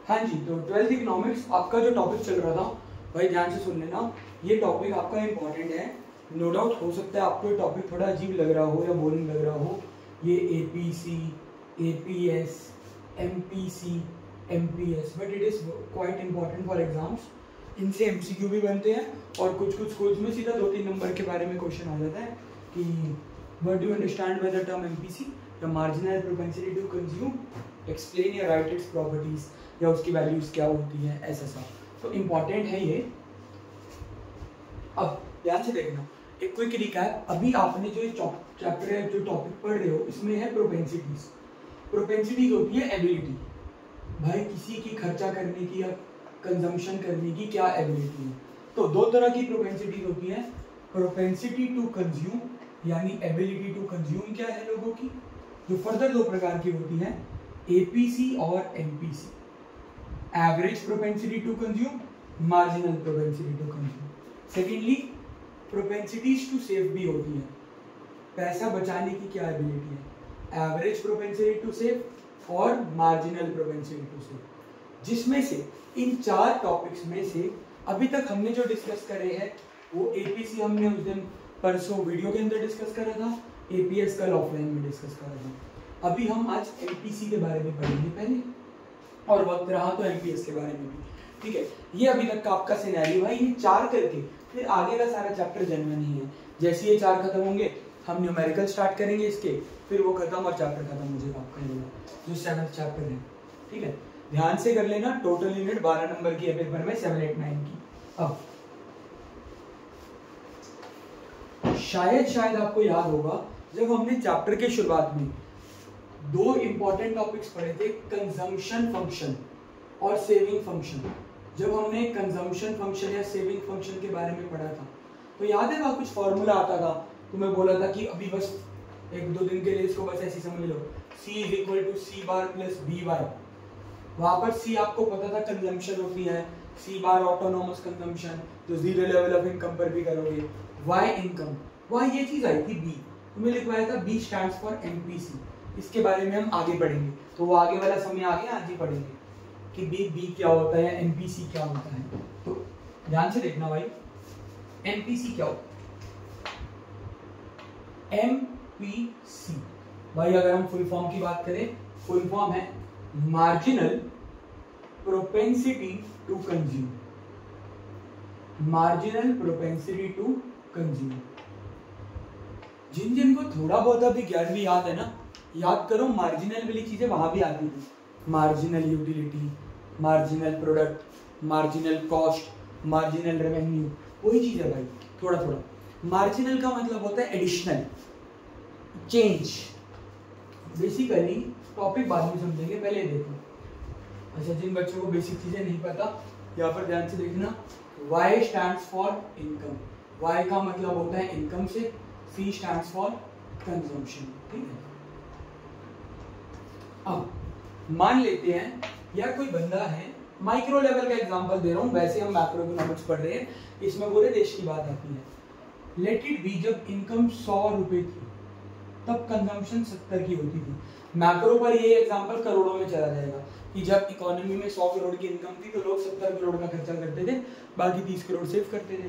हाँ जी, तो 12th economics आपका जो टॉपिक चल रहा था भाई ध्यान से सुन लेना। ये टॉपिक आपका इम्पॉर्टेंट है। नो डाउट हो सकता है आपको ये टॉपिक थोड़ा अजीब लग रहा हो या बोरिंग लग रहा हो। ये APC, APS, MPC, MPS, but it is quite important for exams. इनसे एमसीक्यू भी बनते हैं और कुछ कुछ स्कूल्स में सीधा 2-3 नंबर के बारे में क्वेश्चन आ जाता है कि what do you understand by the term MPC, the marginal propensity to consume, explain या राइट इट्स प्रॉपर्टीज, या उसकी वैल्यूज क्या होती हैं, ऐसा सा। तो इम्पॉर्टेंट है ये। अब ध्यान से देखना, एक क्विक रिकैप। अभी आपने जो चैप्टर है, जो टॉपिक पढ़ रहे हो, इसमें है प्रोपेंसिटीज। प्रोपेंसिटीज होती है एबिलिटी, भाई किसी की खर्चा करने की या कंजम्पशन करने की क्या एबिलिटी है। तो दो तरह की प्रोपेंसिटीज होती है, प्रोपेंसिटी टू कंज्यूम यानी एबिलिटी टू कंज्यूम क्या है लोगों की, जो फर्दर दो प्रकार की होती है, एपीसी और MPC. Average propensity to consume, marginal propensity to consume. Secondly propensities to save भी होती है, पैसा बचाने की क्या एबिलिटी है, एवरेज प्रोपेंसिटी टू सेव और मार्जिनल प्रोपेंसिटी टू सेव। जिसमें से इन चार टॉपिक्स में से अभी तक हमने जो डिस्कस करे हैं वो एपीसी हमने उस दिन परसों वीडियो के अंदर डिस्कस करा था, एपीएस कल ऑफलाइन में डिस्कस करा था। अभी हम आज एमपीसी के बारे में पढ़ेंगे पहले, और वक्त रहा तो एमपीएस के बारे में भी। ठीक है, ये अभी तक का आपका सिनेरियो है। ये चार करके फिर आगे का सारा चैप्टर जेन्युइन ही है। जैसे ये चार खत्म होंगे हम न्यूमेरिकल स्टार्ट करेंगे इसके, फिर वो खत्म और चैप्टर खत्म हो जाएगा आपका ये जो 7th चैप्टर है। ठीक है, ध्यान से कर लेना। टोटल यूनिट 12 नंबर की है पेपर में, 7, 8, 9 की। अब शायद आपको याद होगा जब हमने चैप्टर के शुरुआत में दो इंपॉर्टेंट टॉपिक्स पढ़े थे, कंजम्पशन फंक्शन और सेविंग फंक्शन। जब हमने कंजम्पशन फंक्शन या सेविंग फंक्शन के बारे में पढ़ा था तो याद है वहाँ कुछ फॉर्मूला आता था, तुम्हें बोला था कि अभी बस 1-2 दिन के लिए इसको बस ऐसे समझ लो, C = C बार प्लस बी वाई। वहाँ पर C आपको पता था कंजम्पशन होती है, C बार ऑटोनोमस कंजम्पशन, जो जीरो लेवल ऑफ इनकम पर भी करोगे। Y इनकम, वहाँ ये चीज आई थी B, तुम्हें लिखवाया था B स्टैंड्स फॉर एमपीसी। इसके बारे में हम आगे पढ़ेंगे, तो वो आगे वाला समय आ गया, आज ही पढ़ेंगे कि बी क्या होता है, एमपीसी क्या होता है। तो ध्यान से देखना भाई, एमपीसी क्या होता है। एमपीसी भाई अगर हम फुल फॉर्म की बात करें, फुल फॉर्म है marginal propensity to consume. Marginal propensity to consume. जिनको थोड़ा बहुत अभी 11वीं याद है ना, याद करो मार्जिनल वाली चीजें वहां भी आती थी। Marginal utility, marginal product, marginal cost, marginal revenue, वही चीज है भाई। थोड़ा थोड़ा मार्जिनल का मतलब होता है एडिशनल, चेंज। बेसिकली टॉपिक बाद में समझेंगे, पहले देखो। अच्छा, जिन बच्चों को बेसिक चीजें नहीं पता यहाँ पर ध्यान से देखना। Y stands for income, Y का मतलब होता है इनकम से, C स्टैंड्स फॉर कंजम्पशन। ठीक है, अब मान लेते हैं यार कोई बंदा है, माइक्रो लेवल का एग्जांपल दे रहा हूं, वैसे हम मैक्रो इकोनॉमिक्स पढ़ रहे हैं, इसमें पूरे देश की बात आती है। लेट इट बी, जब इनकम 100 रुपए थी तब कंजम्पशन 70 की होती थी। मैक्रो पर ये एग्जांपल करोड़ों में चला जाएगा कि जब इकोनॉमी में 100 करोड़ की इनकम थी तो लोग 70 करोड़ का खर्चा करते थे, बाकी 30 करोड़ सेव करते थे।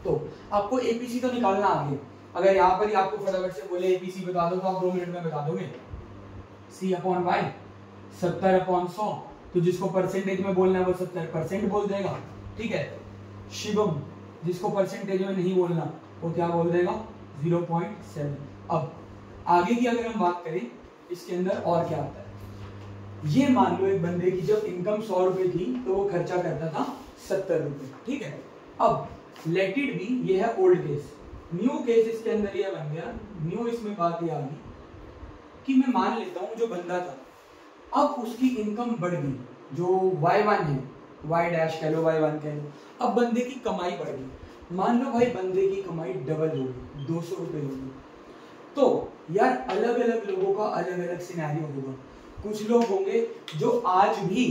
तो आपको एपीसी तो निकालना आगे। अगर यहाँ पर ही आपको फटाफट से बोले एपीसी बता दो तो आप 2 मिनट में बता दोगे। C/Y 70/100, तो जिसको परसेंटेज में बोलना है वो 70% बोल देगा। ठीक है, शिवम जिसको परसेंटेज में नहीं बोलना वो क्या बोल देगा, 0.7। अब आगे की अगर हम बात करें, इसके अंदर और क्या आता है। ये मान लो एक बंदे की जब इनकम 100 रुपए थी तो वो खर्चा करता था 70 रुपए। ठीक है, अब लेट इट बी, ये है ओल्ड केस। न्यू केस इसके अंदर ये बन गया, न्यू इसमें बात ये आ गई कि मैं मान लेता हूं जो बंदा था अब उसकी इनकम बढ़ गई, जो Y1 है, Y डैश कह लो, Y1 कह लो। अब बंदे की कमाई बढ़ गई, मान लो भाई बंदे की कमाई डबल हो गई, 200 रुपए हो गई। तो यार अलग अलग लोगों का अलग अलग सिनेरियो होगा। कुछ लोग होंगे जो आज भी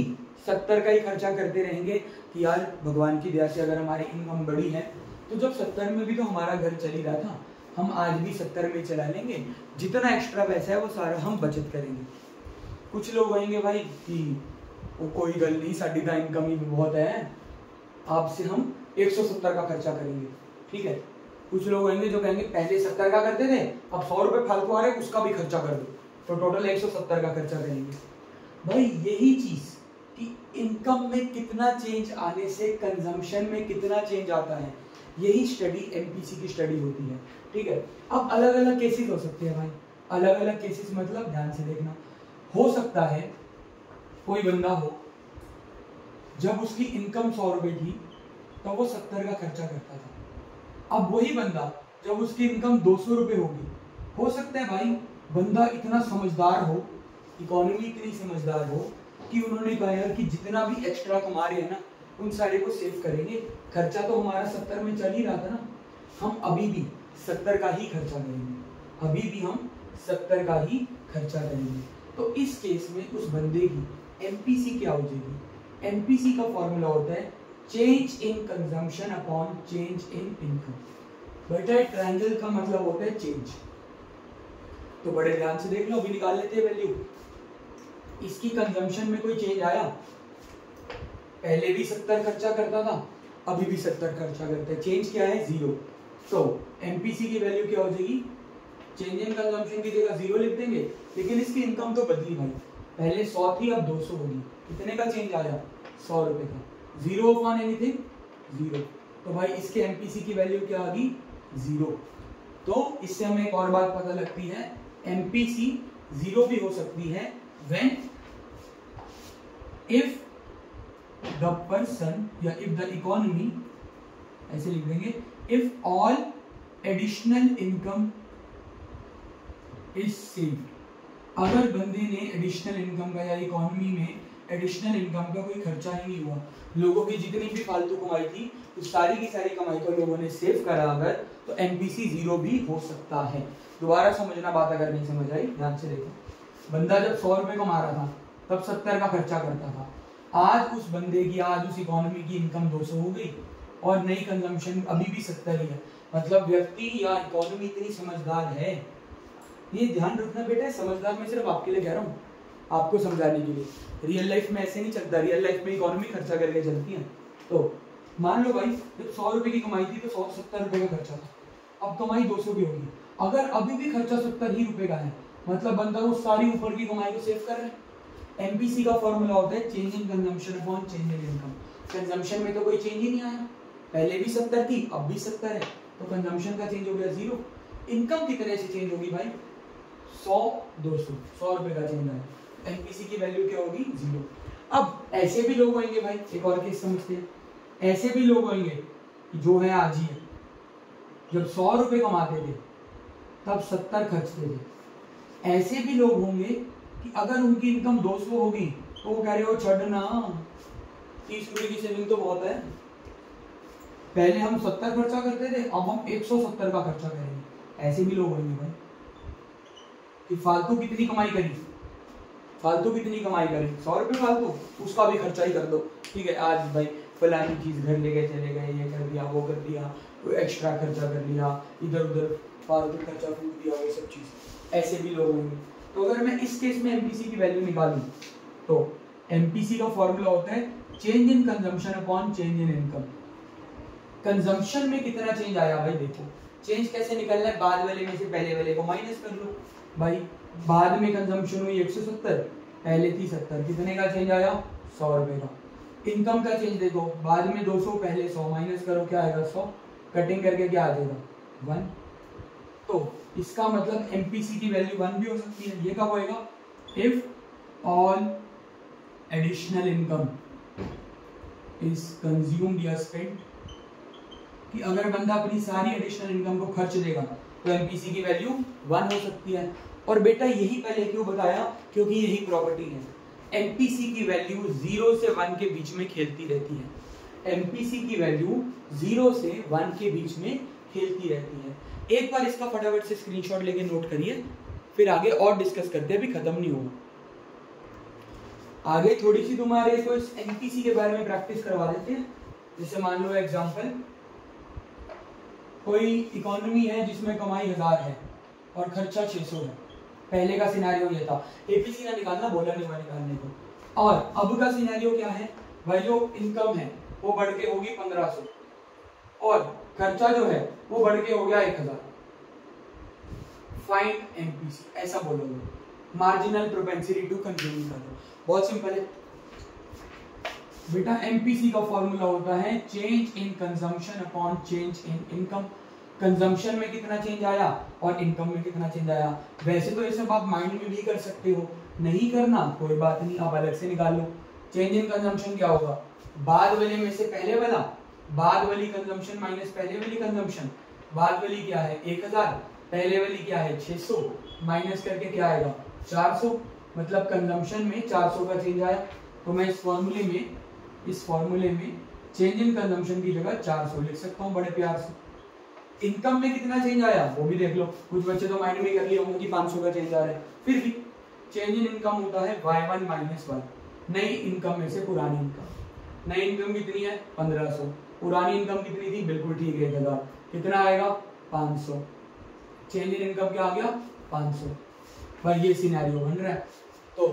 70 का ही खर्चा करते रहेंगे कि यार भगवान की दया से अगर हमारी इनकम बढ़ी है तो जब 70 में भी तो हमारा घर चल ही रहा था, हम आज भी 70 में चला लेंगे, जितना एक्स्ट्रा पैसा है वो सारा हम बचत करेंगे। कुछ लोग होंगे भाई कि वो कोई गल नहीं, साड़ी का इनकम ही बहुत है, आपसे हम 170 का खर्चा करेंगे, ठीक है। कुछ लोग होंगे जो कहेंगे पहले 70 का करते थे, अब 100 रुपए फालतू आ रहे, उसका भी खर्चा कर दो, तो टोटल 170 का खर्चा करेंगे। भाई यही चीज कि इनकम में कितना चेंज आने से कंजम्पशन में कितना चेंज आता है, यही स्टडी एमपीसी की स्टडी होती है, ठीक है। अब अलग अलग केसेस हो सकते हैं भाई, अलग अलग केसेस मतलब ध्यान से देखना, हो सकता है कोई बंदा हो जब उसकी इनकम 100 रुपए थी तो वो 70 का खर्चा करता था, अब वही बंदा जब उसकी इनकम 200 रुपए होगी, हो सकता है भाई बंदा इतना समझदार हो, इकोनॉमी इतनी समझदार हो कि उन्होंने कहा यार कि जितना भी एक्स्ट्रा कमा रहे हैं ना उन सारे को सेव करेंगे, खर्चा तो हमारा 70 में चल ही रहा था ना, हम अभी भी 70 का ही खर्चा करेंगे, अभी भी हम 70 का ही खर्चा करेंगे। तो इस केस में उस बंदे की एमपीसी क्या हो जाएगी, एमपीसी का फॉर्मूला होता है change in consumption upon change in income. बेटा ट्रायंगल का मतलब होता है चेंज, तो बड़े ध्यान से देख लो, अभी निकाल लेते हैं वैल्यू। इसकी कंजम्पशन में कोई चेंज आया, पहले भी 70 खर्चा करता था, अभी भी 70 खर्चा करता है, चेंज क्या है 0, तो एमपीसी की वैल्यू क्या हो जाएगी, चेंज इन कंजम्पशन की जगह 0 लिख देंगे, लेकिन इसकी इनकम तो बदली भाई, पहले 100 थी अब 200 होगी, कितने का चेंज आया 100 रुपए का, 0 अपॉन एनीथिंग 0, तो भाई इसके एमपीसी की वैल्यू क्या आ गई 0। तो इससे हमें एक और बात पता लगती है, एमपीसी 0 भी हो सकती है व्हेन इफ द पर्सन या इफ द इकोनॉमी, ऐसे लिख देंगे, if all additional income is saved, अगर बंदे ने एडिशनल इनकम का या इकोनॉमी में एडिशनल इनकम का कोई खर्चा ही नहीं हुआ, लोगों की जितनी भी फालतू कमाई थी उस सारी की सारी कमाई को लोगों ने सेव करा अगर, तो एमपीसी 0 भी हो सकता है। दोबारा समझना बात अगर नहीं समझ आई, ध्यान से देखो, बंदा जब 100 रुपए कमा रहा था तब 70 का खर्चा करता था, आज उस बंदे की, आज उस इकोनॉमी की इनकम 200 हो गई और नई कंजम्पशन अभी भी 70 ही है, मतलब व्यक्ति या इकोनॉमी इतनी समझदार है, ये ध्यान रखना बेटा, समझदार मैं सिर्फ आपके लिए कह रहा हूँ, आपको समझाने के लिए, रियल लाइफ में ऐसे नहीं चलता, रियल लाइफ में इकोनॉमी खर्चा करके चलती है। तो मान लो भाई जब 100 रुपए की कमाई थी तो 170 रुपए का खर्चा था, अब कमाई 200 की होगी, अगर अभी भी खर्चा 70 ही रुपए का है, मतलब बंदा वो सारी ऊपर की कमाई को सेव कर रहे हैं। एमपीसी का फॉर्मूला होता है change in consumption upon change in income, consumption में तो कोई चेंज ही नहीं आया, पहले भी 70 थी अब भी 70 है, तो कंजम्पशन का चेंज हो गया 0। इनकम कितने से चेंज होगी भाई, 100 200, 100 रुपए का चेंज आया, एमपीसी की वैल्यू क्या होगी 0। अब ऐसे भी लोग होंगे भाई, एक और केस समझते हैं, ऐसे भी लोग होंगे जो है आज ही है, जब 100 रुपए कमाते थे तब 70 खर्चते थे, ऐसे भी लोग होंगे कि अगर उनकी इनकम 200 होगी तो वो कह रहे हो छड़ना 30 रुपए की सेविंग तो बहुत है, पहले हम 70 खर्चा करते थे अब हम 170 का खर्चा करेंगे, ऐसे भी लोग होंगे भाई कि फालतू कितनी कमाई करी, फालतू कितनी कमाई करी 100 रुपए फालतू, उसका भी खर्चा ही कर दो, ठीक है, आज भाई फलानी चीज घर ले गए चले गए, ये कर दिया वो कर दिया, कोई एक्स्ट्रा खर्चा कर लिया, इधर उधर फालतू खर्चा फूक दिया, वो सब चीज, ऐसे भी लोग होंगे। तो अगर मैं इस केस में एमपीसी की वैल्यू निकालूं तो एमपीसी का फॉर्मूला होता है change in consumption upon change in income. Consumption में कितना चेंज आया भाई, देखो चेंज कैसे निकलना है, बाद वाले में से पहले वाले को माइनस कर लो भाई, बाद में कंजम्पशन हुई 170, पहले थी 70, कितने का चेंज आया 100 रुपए का। इनकम का चेंज देखो, बाद में 200 पहले 100, माइनस करो क्या आएगा 100, कटिंग करके क्या आ जाएगा 1। तो इसका मतलब एमपीसी की वैल्यू 1 भी हो सकती है, ये कब होएगा, if all additional income is consumed या स्पेंट, कि अगर बंदा अपनी सारी एडिशनल इनकम को खर्च देगा तो एमपीसी की वैल्यू 1 हो सकती है। और बेटा यही पहले क्यों बताया, क्योंकि यही प्रॉपर्टी है, एमपीसी की वैल्यू 0 से 1 के बीच में खेलती रहती है, एमपीसी की वैल्यू 0 से 1 के बीच में खेलती रहती है। एक बार इसका फटाफट से स्क्रीनशॉट लेके नोट करिए, फिर आगे और डिस्कस करते हैं, अभी खत्म नहीं होगा। आगे थोड़ी सी तुम्हारे को इस एमपीसी के बारे में प्रैक्टिस करवा देते हैं। जैसे मान लो एग्जांपल, कोई इकोनॉमी है जिसमें कमाई 1000 है और खर्चा 600 है, पहले का सिनेरियो ये था, एपीसी ना निकालना, बोला नहीं हुआ निकालने को, और अब का सिनेरियो क्या है भाई, जो इनकम है वो बढ़ के होगी 1500 और खर्चा जो है वो बढ़ के हो गया 1000। फाइंड एमपीसी, ऐसा बोलोगे, मार्जिनल प्रोपेंसिटी टू कंज्यूम निकालो। बहुत सिंपल है बेटा, एमपीसी का फॉर्मूला होता है change in consumption upon change in income. Consumption में कितना चेंज आया और इनकम में कितना चेंज आया। वैसे तो ये सब आप माइंड में भी कर सकते हो, नहीं करना कोई बात नहीं, आप अलग से निकाल लो। चेंज इन कंजम्पशन क्या होगा, बाद वाले में से पहले वाला, बाद वाली कंजम्पशन माइनस पहले वाली कंजम्पशन। बाद वाली क्या है 1000, पहले वाली क्या है 600, माइनस करके क्या आएगा 400, मतलब कंजम्पशन में 400 का चेंज आया। तो मैं इस फॉर्मूले में चेंज इन कंजम्पशन की जगह 400 लिख सकता हूँ बड़े प्यार से। इनकम में कितना चेंज आया वो भी देख लो, कुछ बच्चे तो माइंड में कर लिए होंगे कि 500 का चेंज आ रहा है, फिर भी चेंज इन इनकम होता है y1 माइनस 1, नई इनकम में से पुरानी इनकम। नई इनकम कितनी है 1500, पुरानी इनकम कितनी थी, बिल्कुल ठीक है 1000, कितना आएगा 500। चेंज इन इनकम क्या आ गया 500। पर ये सिनेरियो बन रहा है तो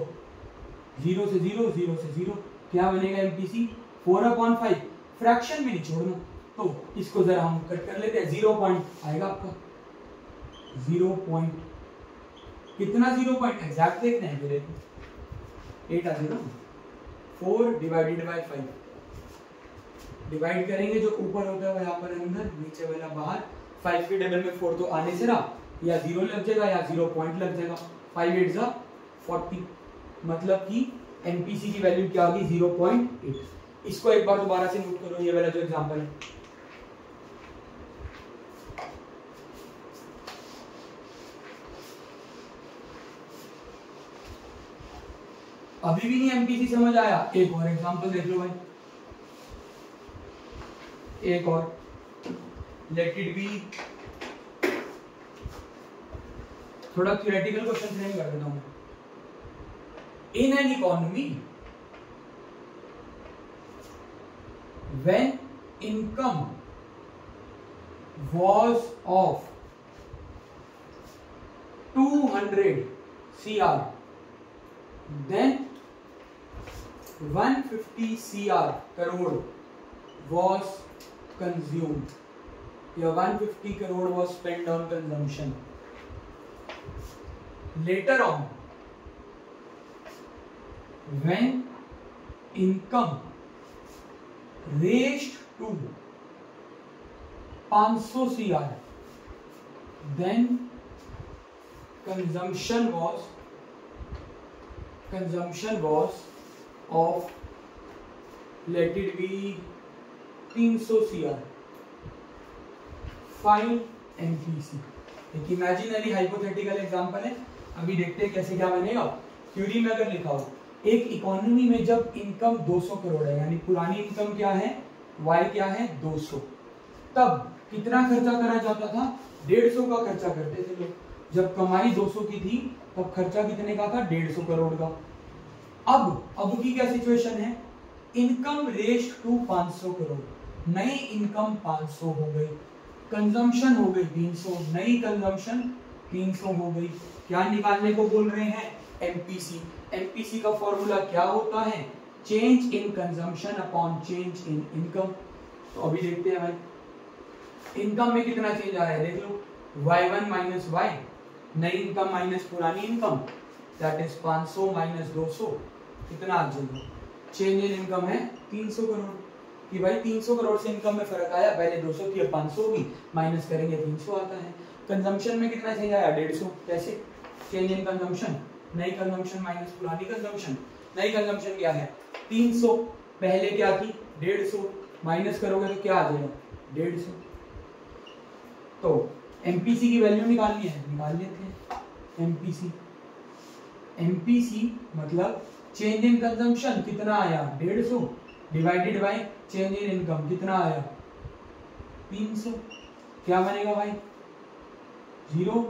0 से 0, 0 से 0 क्या बनेगा एमपीसी 4/5, फ्रैक्शन में नहीं छोड़ना। तो इसको जरा हम कट कर लेते हैं, 0 पॉइंट आएगा आपका 0 पॉइंट, कितना 0 पॉइंट एग्जैक्ट देखते हैं, फिर 8 आ जाएगा। 4 डिवाइडेड बाय 5, डिवाइड करेंगे जो ऊपर होता है यहाँ पर अंदर, नीचे वाला बाहर। 5 के टेबल में 4 तो आने से रहा, या 0 लग जाएगा या 0 पॉइंट लग जाएगा। 5 8 जा 40, मतलब कि एमपीसी की वैल्यू क्या आ गई 0.8। इसको एक बार दोबारा से नोट करो, ये वाला जो एग्जांपल है। अभी भी नहीं एमपीसी समझ आया, एक और एग्जांपल देख लो भाई, एक और, लेट इट बी, थोड़ा थ्योरेटिकल क्वेश्चन फ्रेम कर देता हूं। In an economy when income was of 200 CR, then 150 CR crore was consumed, या 150 crore was spent on consumption. Later on, when income raised to 500 CR, then consumption was of, let it be 300 CR. Find MPC. एक imaginary hypothetical example है, अभी देखते हैं कैसे क्या बनेगा। Theory में अगर लिखा हो, एक इकोनॉमी में जब इनकम 200 करोड़ है, यानी पुरानी इनकम क्या है y क्या है 200, तब कितना खर्चा करा जाता था 150 का खर्चा करते थे लोग। जब कमाई 200 की थी तब खर्चा कितने का था 150 करोड़ का। अब की क्या सिचुएशन है, इनकम रेस्ड टू 500 करोड़, नई इनकम 500 हो गई, कंजम्पशन हो गई 300, नई कंजम्पशन 300 हो गई। क्या निकालने को बोल रहे हैं एमपीसी। एमपीसी का फॉर्मूला क्या होता है, change in consumption upon change in income. तो अभी देखते हैं भाई, इनकम में कितना चेंज आया है देख लो, y1 माइनस y, नई इनकम माइनस पुरानी इनकम, दैट इज 500 माइनस 200, कितना आ जाएगा। चेंज इन इनकम है 300 करोड़, कि भाई 300 करोड़ से इनकम में फर्क आया, पहले 200 थी अब 500 होगी, माइनस करेंगे 300 आता है। कंजम्पशन में कितना चेंज आया 150, कैसे, चेंज इन कंजम्पशन, नई कंजम्पशन माइनस पुरानी कंजम्पशन। नई कंजम्पशन क्या है 300, पहले क्या थी 150, माइनस करोगे तो क्या आ जाएगा 150। तो एमपीसी की वैल्यू निकालनी है, निकाल लेते हैं। एमपीसी मतलब चेंज इन कंजम्पशन कितना आया 150, divided by change in income कितना आया 300। क्या बनेगा भाई 0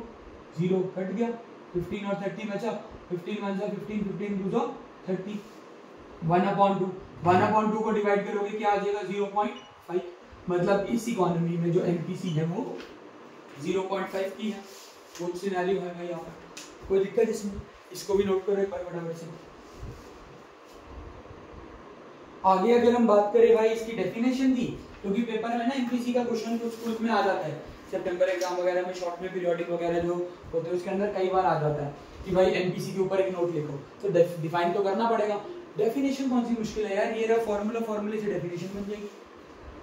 0 कट गया, 15 और 30 बचा, 15 1 जा 15, 15 2 जा 30, 1/2, 1/2 को डिवाइड करोगे क्या आ जाएगा 0.5। मतलब इस इकोनॉमी में जो एमपीसी है वो 0.5 की है। वो सिनेरियो है भाई यहाँ पर, कोई दिक्कत इसमें, इसको भी नोट करो एक बार फटाफट से। आगे अगर हम बात करें भाई इसकी डेफिनेशन दी, क्योंकि पेपर में ना एमपीसी का क्वेश्चन कुछ स्कूल में आ जाता है, सितंबर एग्जाम वगैरह में शॉर्ट में पीरियोडिक वगैरह जो होते हैं उसके अंदर कई बार आ जाता है कि भाई एमपीसी के ऊपर एक नोट लिखो, तो डिफाइन तो करना पड़ेगा। डेफिनेशन कौन सी मुश्किल है यार, ये रहा फॉर्मूला, फॉर्मूले से डेफिनेशन बन जाएगी।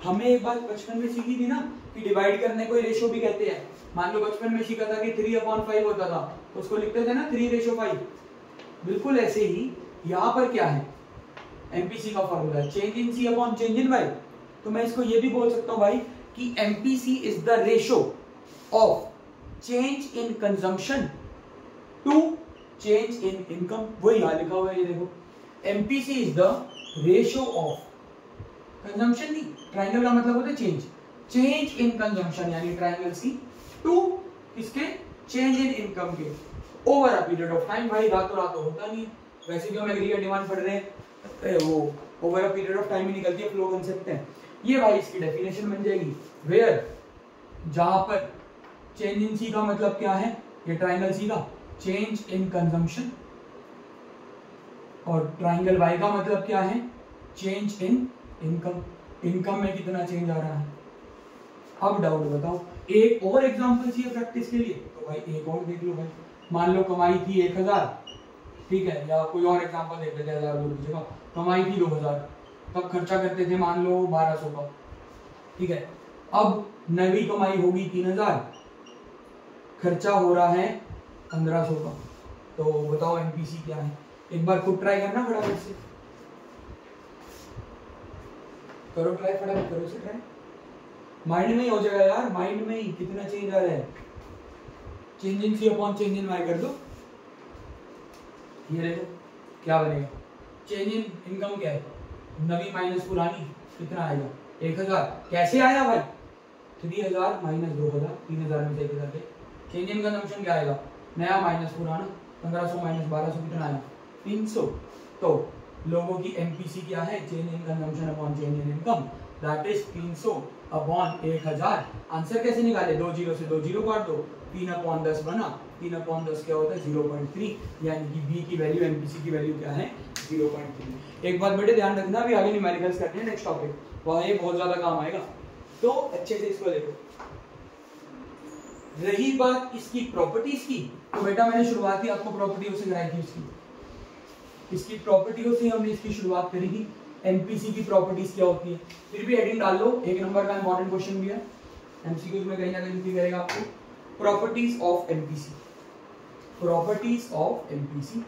हमें एक बात बचपन में सीखी थी ना कि डिवाइड करने को रेशो भी कहते हैं। मान लो बचपन में सीखा था कि 3/5 होता था, उसको लिखते थे ना 3:5। बिल्कुल ऐसे ही यहाँ पर क्या है, एमपीसी का formula change in C upon change in Y. तो मैं इसको ये भी बोल सकता हूँ भाई कि MPC is the ratio of change in consumption to change in income. वही यहाँ लिखा हुआ है, ये देखो, MPC is the ratio of consumption, नहीं ट्रायंगल का मतलब होता है चेंज, चेंज इन कंजम्पशन यानी ट्रायंगल सी टू इसके चेंज इन इनकम के over a period of time. भाई रातों रात होता नहीं है, वैसे भी हम एग्रीगेट डिमांड पढ़ रहे हैं, वो over a period of time ही निकलती है, फ्लो कंसेप्ट है ये। भाई इसकी डेफिनेशन बन जाएगी वेयर, जहां पर चेंज इन सी का मतलब क्या है, ये ट्रायंगल सी का चेंज इन कंजम्पशन, और ट्रायंगल वाई का मतलब क्या है, चेंज इन इनकम। इनकम में कितना चेंज आ रहा है। अब डाउट बताओ, एक और एग्जांपल चाहिए प्रैक्टिस के लिए, तो भाई एक और देख लो भाई। मान लो कमाई थी 1000, ठीक है, या कोई और एग्जांपल देख लेते हैं, 1000 की जगह कमाई थी 2000, तब खर्चा करते थे मान लो 1200 का, ठीक है। अब नवी कमाई होगी 3000, खर्चा हो रहा है 1500 का, तो बताओ एमपीसी क्या है। एक बार खुद ट्राई करना फटाफट से, करो ट्राई, फटाफट करो से ट्राई, माइंड में ही हो जाएगा यार, माइंड में ही कितना चेंज आ रहा है। Change in C upon change in Y कर दो, ये देखो क्या बनेगा। चेंज इन इनकम क्या है, नवी माइनस पुरानी, कितना आएगा 1000। कैसे आया भाई, 3000 माइनस 2000, 3000 में से 1000 गए। चेंज इन कंजम्पशन क्या आएगा, नया माइनस पुराना, 1500 माइनस 1200 कितना आया 300। तो लोगों की एमपीसी क्या है, change in consumption upon change in income, that is 300 upon 1000। Answer कैसे निकाले, 2 0 से 2 0 काट दो, 3/10 बना, 3/10 क्या होता है 0.3, यानी कि बी की वैल्यू, एमपीसी की वैल्यू क्या है 0.3। एक बात बेटे ध्यान रखना, अभी आगे न्यूमेरिकल्स करते हैं नेक्स्ट टॉपिक, वहां ये बहुत ज्यादा काम आएगा, तो अच्छे से इसको देखो। रही बात इसकी प्रॉपर्टीज की, तो बेटा मैंने शुरुआत ही आपको प्रॉपर्टियों से कराई थी, इसकी प्रॉपर्टियों से हमने इसकी शुरुआत करी थी। एमपीसी की प्रॉपर्टीज क्या होती है, फिर भी हेडिंग डाल लो, 1 नंबर का इंपॉर्टेंट क्वेश्चन भी है, एमसीक्यूज में कहीं ना कहीं भी करेगा आपको। Properties of MPC, properties of MPC,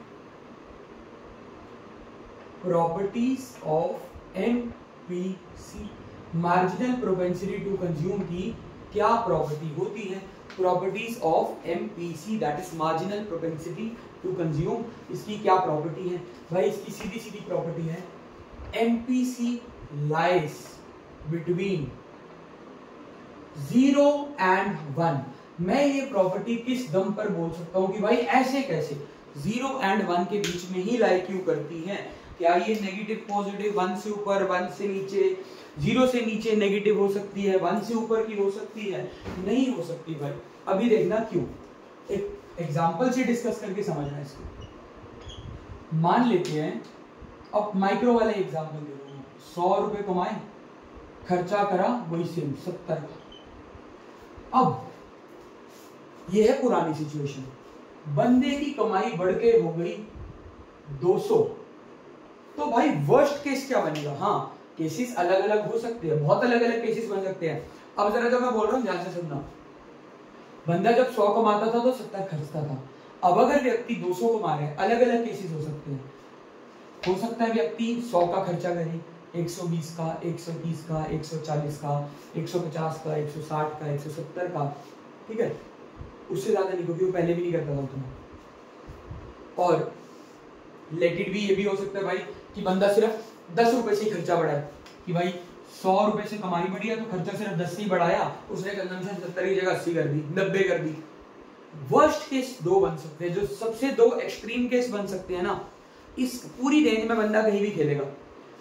properties of MPC, marginal propensity to consume की क्या प्रॉपर्टी होती है, properties of MPC that is marginal propensity to consume, इसकी क्या प्रॉपर्टी है भाई, इसकी सीधी सीधी प्रॉपर्टी है एमपीसी लाइज बिटवीन 0 and 1। मैं ये प्रॉपर्टी किस दम पर बोल सकता हूं कि भाई ऐसे कैसे 0 and 1 के बीच में ही लाई क्यों करती है, क्या ये नेगेटिव पॉजिटिव 1 से ऊपर 1 से नीचे, 0 से नीचे नेगेटिव हो सकती है, 1 से ऊपर की हो सकती है, नहीं हो सकती भाई। अभी देखना क्यों, एक एग्जांपल से डिस्कस करके समझना इसको। मान लेते हैं, अब माइक्रो वाला एग्जांपल दे रहा हूं, 100 रुपए कमाए, खर्चा करा वही सेम 70 का। अब ये है पुरानी सिचुएशन, बंदे की कमाई बढ़ के हो गई 200, तो भाई वर्स्ट केस क्या बनेगा। हाँ केसेस अलग अलग हो सकते हैं, बहुत अलग अलग केसेस बन सकते हैं। अब जरा जब मैं बोल रहा हूँ ध्यान से सुनना, बंदा जब 100 कमाता था तो 70 खर्चता था। अब अगर व्यक्ति 200 कमा रहे हैं, अलग अलग केसेस हो सकते हैं। हो सकता है व्यक्ति 100 का खर्चा करे, 120 का, 130 का, 140 का, 150 का, 160 का, 170 का, ठीक है, उससे ज्यादा नहीं, क्योंकि वो पहले भी नहीं करता था उतना। और लेट इट बी, ये भी हो सकता है भाई कि बंदा सिर्फ 10 रुपए से ही खर्चा बढ़ाए, कि भाई 100 रुपए से कमाई बढ़ी है तो खर्चा सिर्फ 10 से ही बढ़ाया, उसने कंजम्पशन 70 की जगह 80 कर दी, 90 कर दी। वर्स्ट केस 2 बन सकते हैं, जो सबसे 2 एक्सट्रीम केस बन सकते हैं ना, इस पूरी रेंज में बंदा कहीं भी खेलेगा।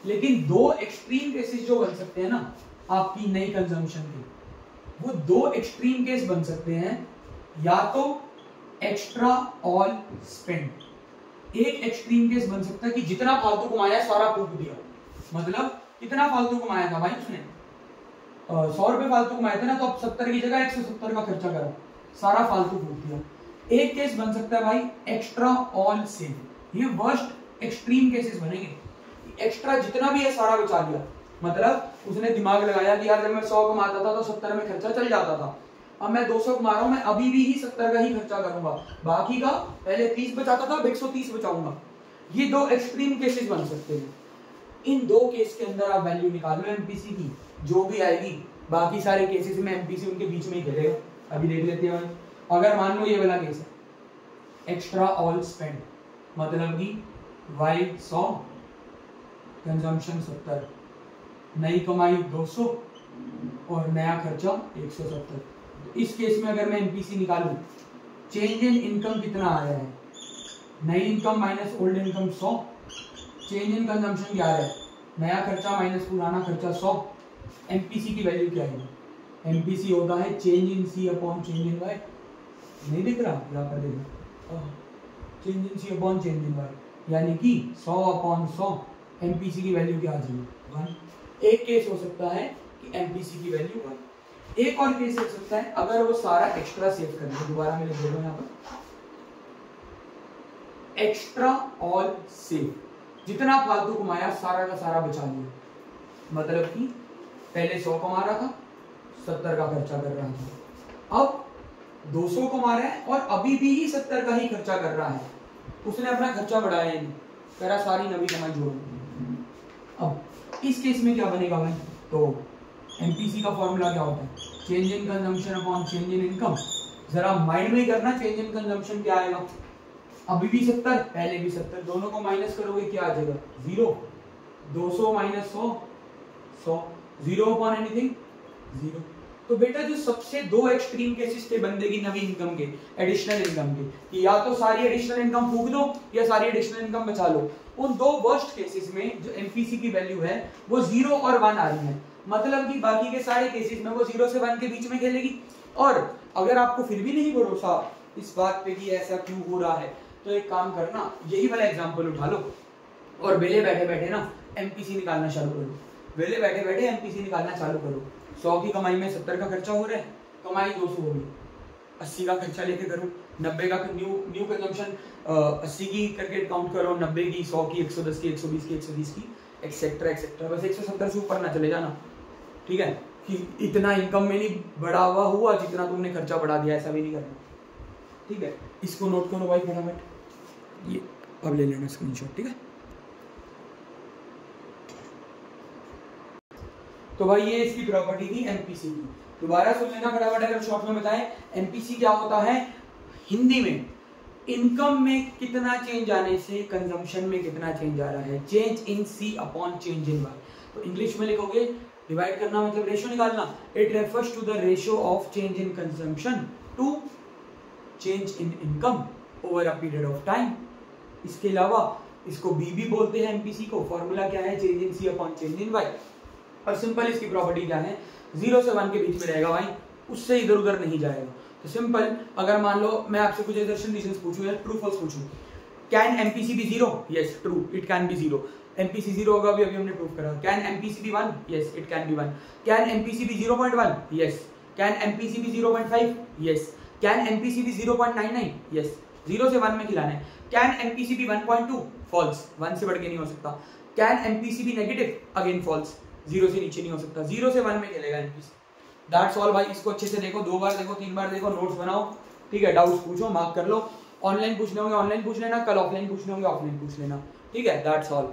लेकिन 2 एक्सट्रीम केसेस जो बन सकते हैं ना आपकी नई कंजम्पशन की, वो 2 एक्सट्रीम केस बन सकते हैं, या तो एक्स्ट्रा ऑल स्पेंड। एक एक्सट्रीम केस बन सकता है कि जितना फालतू कमाया सारा फूक दिया, मतलब कितना फालतू कमाया था भाई उसने, 100 रुपए फालतू कमाए थे ना, तो अब 70 की जगह 170 का खर्चा करा, सारा फालतू फूक दिया। एक केस बन सकता है भाई एक्स्ट्रा ऑल सेव, ये वर्स्ट एक्सट्रीम केसेस बनेंगे। एक्स्ट्रा जितना भी है सारा बचा लिया, मतलब उसने दिमाग लगाया कि यार जब मैं 100 कमाता था तो 70 में खर्चा चल जाता था, अब मैं 200 कमा रहा हूं, मैं अभी भी ही 70 का ही खर्चा करूंगा, बाकी का पहले 30 बचाता था अब 130 बचाऊंगा। ये दो एक्सट्रीम केसेस बन सकते हैं। इन दो केस के अंदर आप वैल्यू निकाल लो एमपीसी की, जो भी आएगी, बाकी सारे केसेस में एमपीसी उनके बीच में ही खेलेगा। अभी देख लेते हैं। अगर मान लो ये वाला केस है एक्स्ट्रा ऑल स्पेंड, मतलब कि वाई 100, कंजम्पशन 70, नई कमाई 200 और नया खर्चा 170। तो इस केस में अगर मैं एमपीसी निकालूं, चेंज इन इनकम कितना आ रहा है, नई income minus old income 100, change in consumption क्या है, नया खर्चा माइनस पुराना खर्चा 100, एमपीसी की वैल्यू क्या है, एमपीसी होता है change in C upon change in Y. नहीं दिख रहा, यहाँ पर देखो, change in C upon change in Y, यानी कि 100 अपॉन 100, एमपीसी की वैल्यू क्या आ जाएगी 1। एक केस हो सकता है कि एमपीसी की वैल्यू 1। एक और केस हो सकता है अगर वो सारा एक्स्ट्रा सेव कर ले, दोबारा मैं लिख दे रहा हूं यहाँ पर, एक्स्ट्रा ऑल सेव, जितना फालतू कमाया सारा का सारा बचा लिया, मतलब कि पहले 100 कमा रहा था, 70 का खर्चा कर रहा था, अब 200 कमा रहा है और अभी भी ही 70 का ही खर्चा कर रहा है, उसने अपना खर्चा बढ़ाया नहीं, करा सारी नवी कमाई जोड़। अब इस केस में क्या बनेगा भाई, तो एमपीसी का फॉर्मूला क्या होता है, change in consumption upon change in income. जरा माइंड में करना, चेंज इन कंजम्पशन क्या आएगा, अभी भी 70, पहले भी 70, दोनों को माइनस करोगे क्या आ जाएगा 0, 200 माइनस 100, 100, 0 अपॉन एनीथिंग 0। तो बेटा जो सबसे दो एक्सट्रीम केसेस थे बंदे की नवी इनकम के, एडिशनल इनकम के, कि या तो सारी एडिशनल इनकम फूक दो या सारी एडिशनल इनकम बचा लो, उन दो वर्स्ट केसेस में जो एमपीसी की वैल्यू है वो 0 और 1 आ रही है, मतलब कि बाकी के सारे केसेस में वो 0 से 1 के बीच में खेलेगी। और अगर आपको फिर भी नहीं भरोसा इस बात पे कि ऐसा क्यों हो रहा है, तो एक काम करना, यही वाला एग्जांपल उठा लो और वेले बैठे बैठे ना एमपीसी निकालना चालू करो, वेले बैठे बैठे एमपीसी निकालना चालू करो। 100 की कमाई में 70 का खर्चा हो रहा है, कमाई 200 होगी, 80 का खर्चा लेके करो, 90 का न्यू कंजम्पशन 80 की करके काउंट करो, 90 की, 100 की, 110 की, 120 की, 130 की, एक्सेट्रा एक्सेट्रा, बस 170 से ऊपर ना चले जाना, ठीक है, कि इतना इनकम में नहीं बढ़ा हुआ जितना तुमने खर्चा बढ़ा दिया, ऐसा भी नहीं करना, ठीक है। इसको नोट करो भाई फटाफट, ये अब ले लेना स्क्रीनशॉट, ठीक है। तो भाई ये इसकी प्रॉपर्टी थी एमपीसी की, दोबारा सुन लेना फटाफट अगर शॉर्ट में बताएं। एमपीसी क्या होता है हिंदी में, इनकम में कितना चेंज आने से कंजम्पशन में कितना चेंज आ रहा है, change in C upon change in Y. तो इंग्लिश में लिखोगे, डिवाइड करना मतलब रेशियो निकालना, it refers to the ratio of change in consumption to change in income over a period of time. इसके अलावा इसको बी भी बोलते हैं एमपीसी को, फॉर्मूला क्या है, change in C upon change in Y. और सिंपल इसकी प्रॉपर्टी क्या है, 0 से 1 के बीच में रहेगा भाई, उससे इधर उधर नहीं जाएगा। तो सिंपल, अगर मान लो मैं आपसे कुछ कंडीशंस पूछूं या ट्रू फॉल्स पूछूं, can MPC be 0, yes true, it can be 0, MPC 0 होगा अभी हमने प्रूव करा। Can MPC be 1, yes it can be 1, can MPC be 0.1, yes, can MPC be 0.5, yes, can MPC be 0.99, yes, 0 से 1 में खिलाना है। Can MPC B 1.2, false, 1 से बढ़ के नहीं हो सकता। Can MPC be negative, again false, 0 से नीचे नहीं हो सकता, 0 से 1 में खेलेगा एमपीसी। दैट्स ऑल भाई, इसको अच्छे से देखो, 2 बार देखो, 3 बार देखो, नोट्स बनाओ, ठीक है, डाउट्स पूछो, मार्क कर लो, ऑनलाइन पूछने होंगे ऑनलाइन पूछ लेना, कल ऑफलाइन पूछने होंगे ऑफलाइन पूछ लेना, ठीक है, दैट्स ऑल।